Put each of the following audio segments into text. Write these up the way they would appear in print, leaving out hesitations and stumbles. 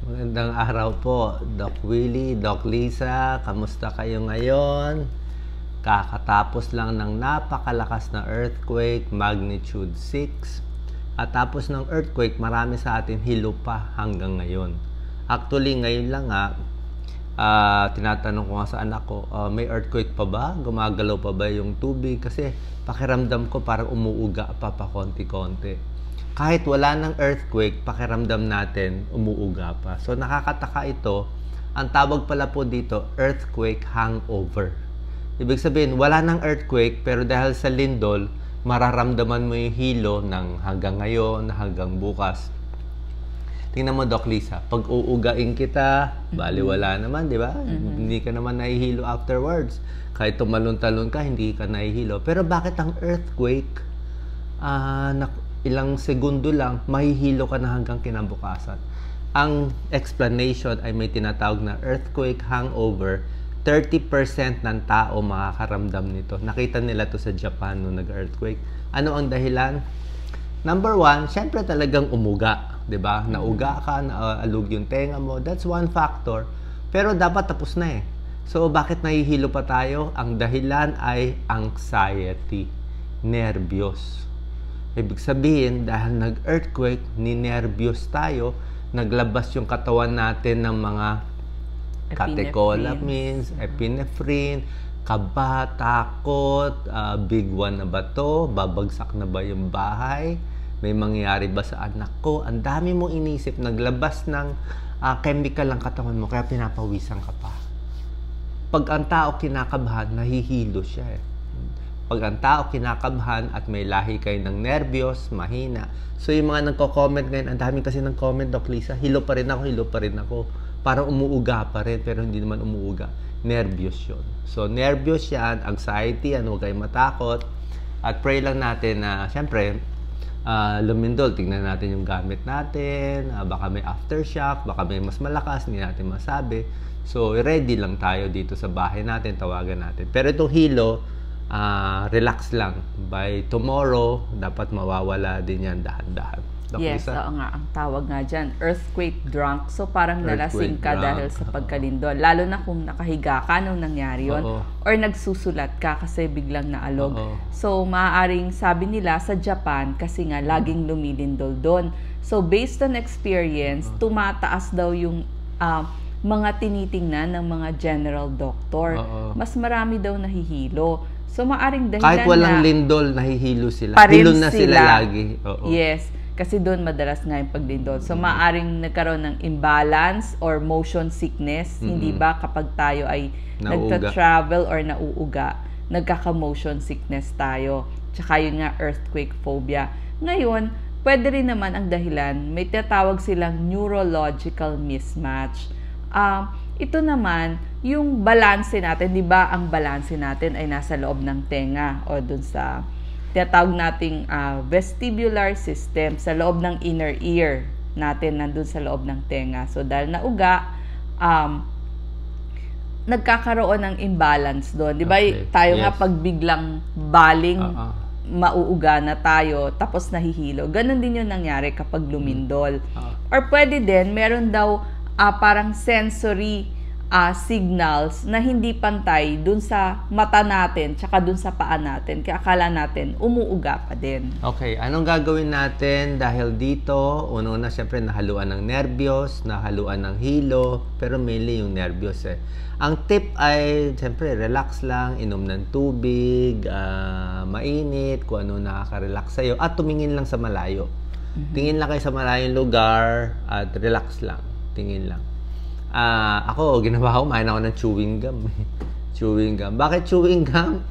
Magandang araw po, Doc Willie, Doc Lisa. Kamusta kayo ngayon? Kakatapos lang ng napakalakas na earthquake, magnitude 6. At tapos ng earthquake, marami sa atin hilo pa hanggang ngayon. Actually, ngayon lang tinatanong ko nga sa anak ko, may earthquake pa ba? Gumagalaw pa ba yung tubig? Kasi pakiramdam ko parang umuuga pa konti-konti. Kahit wala ng earthquake, pakiramdam natin, umuuga pa. So, nakakataka ito. Ang tawag pala po dito, earthquake hangover. Ibig sabihin, wala ng earthquake, pero dahil sa lindol, mararamdaman mo yung hilo ng hanggang ngayon, hanggang bukas. Tingnan mo, Doc Lisa, pag uugain kita, bali wala naman, di ba? Hindi ka naman nahihilo afterwards. Kahit tumalon-talon ka, hindi ka nahihilo. Pero bakit ang earthquake, ilang segundo lang, mahihilo ka na hanggang kinabukasan? Ang explanation ay may tinatawag na earthquake hangover. 30% ng tao makakaramdam nito. Nakita nila to sa Japan nung nag-earthquake. Ano ang dahilan? Number one, syempre talagang umuga. 'Di ba? Nauga ka, naalog yung tenga mo. That's one factor. Pero dapat tapos na eh. So, bakit nahihilo pa tayo? Ang dahilan ay anxiety. Nervyos. Ibig sabihin, dahil nag-earthquake, ninervyos tayo, naglabas yung katawan natin ng mga catecholamines, epinephrine, kaba, takot, big one na ba to? Babagsak na ba yung bahay? May mangyayari ba sa anak ko? Ang dami mong inisip, naglabas ng chemical ang katawan mo, kaya pinapawisan ka pa. Pag ang tao kinakabahan, nahihilo siya eh. Pag ang tao kinakabahan at may lahi kayo ng nervyos, mahina. So yung mga nagko-comment ngayon, ang dami kasi ng comment, Doc Lisa, hilo pa rin ako. Parang umuuga pa rin, pero hindi naman umuuga. Nervyos yun. So nervyos yan, anxiety, huwag kayong matakot. At pray lang natin na, syempre, lumindol, tingnan natin yung gamit natin, baka may aftershock, baka may mas malakas, hindi natin masabi. So ready lang tayo dito sa bahay natin, tawagan natin. Pero itong hilo, relax lang. By tomorrow, dapat mawawala din yan dahan-dahan. Yes, oo nga. Ang tawag nga dyan, earthquake drunk. So, parang nalasing ka dahil sa pagkalindol. Lalo na kung nakahiga ka nung nangyari yun. Or nagsusulat ka kasi biglang naalog. So, maaaring sabi nila sa Japan, kasi nga laging lumilindol doon. So, based on experience, tumataas daw yung mga tinitingnan ng mga general doctor. Mas marami daw nahihilo. So, maaring dahilan kahit walang lindol, nahihilo sila. Hilo na sila lagi. Yes. Kasi doon madalas nga yung paglindol. So, maaring nagkaroon ng imbalance or motion sickness. Hindi ba kapag tayo ay nagta-travel or nauuga, nagkaka-motion sickness tayo. Tsaka yun nga, earthquake phobia. Ngayon, pwede rin naman ang dahilan, may tatawag silang neurological mismatch. Ito naman, yung balanse natin, di ba ang balanse natin ay nasa loob ng tenga o dun sa tinatawag nating vestibular system, sa loob ng inner ear natin, nandun sa loob ng tenga. So, dahil nauga, nagkakaroon ng imbalance doon. Di ba tayo nga pag biglang baling, mauuga na tayo, tapos nahihilo. Ganon din yung nangyari kapag lumindol. Or pwede din, meron daw parang sensory signals na hindi pantay dun sa mata natin tsaka dun sa paa natin. Kaya akala natin umuuga pa din. Okay, anong gagawin natin dahil dito? Una, syempre nahaluan ng nervyos, nahaluan ng hilo, pero mainly yung nervyos eh. Ang tip ay, syempre, relax lang, inom ng tubig, mainit, kung ano nakaka-relax sa'yo, at tumingin lang sa malayo. Tingin lang kayo sa malayong lugar at relax lang. Tingin lang. Ako, ginawa ko, kumain ako ng chewing gum. Chewing gum. Bakit chewing gum?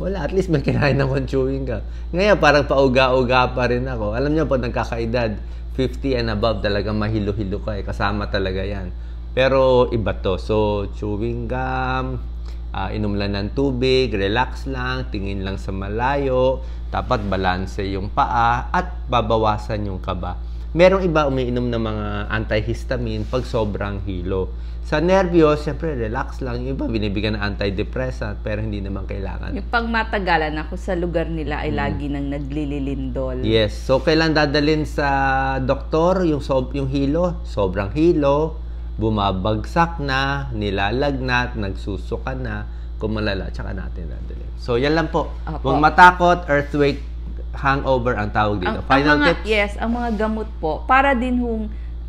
Wala, at least may kinain akong chewing gum. Ngayon, parang pauga-uga pa rin ako. Alam niyo, pag nagkakaedad, 50 and above, talagang mahilo-hilo ka eh. Kasama talaga yan. Pero iba to. So, chewing gum, inom lang ng tubig, relax lang, tingin lang sa malayo, dapat balanse yung paa, at babawasan yung kaba. Merong iba umiinom ng mga antihistamine pag sobrang hilo. Sa nervyos, siyempre relax lang. Yung iba binibigyan ng antidepressant pero hindi naman kailangan. Yung pag matagalan ako sa lugar nila ay lagi nang naglililindol. Yes. So, kailan dadalhin sa doktor yung hilo? Sobrang hilo, bumabagsak na, nilalagnat, nagsusuka na, kung malala, tsaka natin dadalhin. So, yan lang po. Huwag matakot, earthquake, hangover ang tawag dito. Final tips? Yes, ang mga gamot po, para din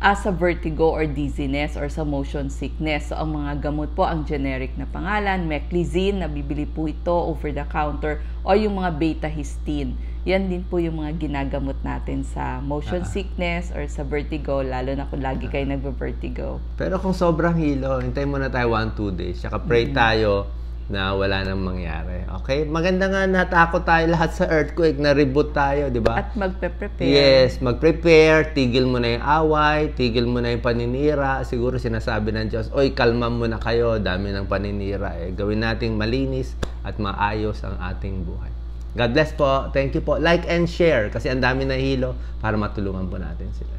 sa vertigo or dizziness or sa motion sickness. So, ang mga gamot po, ang generic na pangalan, Meclizine, nabibili po ito over the counter, o yung mga beta-histine. Yan din po yung mga ginagamot natin sa motion sickness or sa vertigo, lalo na kung lagi kayo nagbe-vertigo. Pero kung sobrang hilo, hintayin muna tayo 1-2 days. Tsaka pray tayo na wala nang mangyari. Okay? Maganda nga natakot tayo lahat sa earthquake, na-reboot tayo, di ba? At magpe-prepare. Yes, mag-prepare, tigil mo na yung away, tigil mo na yung paninira. Siguro sinasabi ng Diyos, oy, kalma mo na kayo, dami ng paninira. Gawin nating malinis at maayos ang ating buhay. God bless po. Thank you po. Like and share kasi ang dami na hilo para matulungan po natin sila.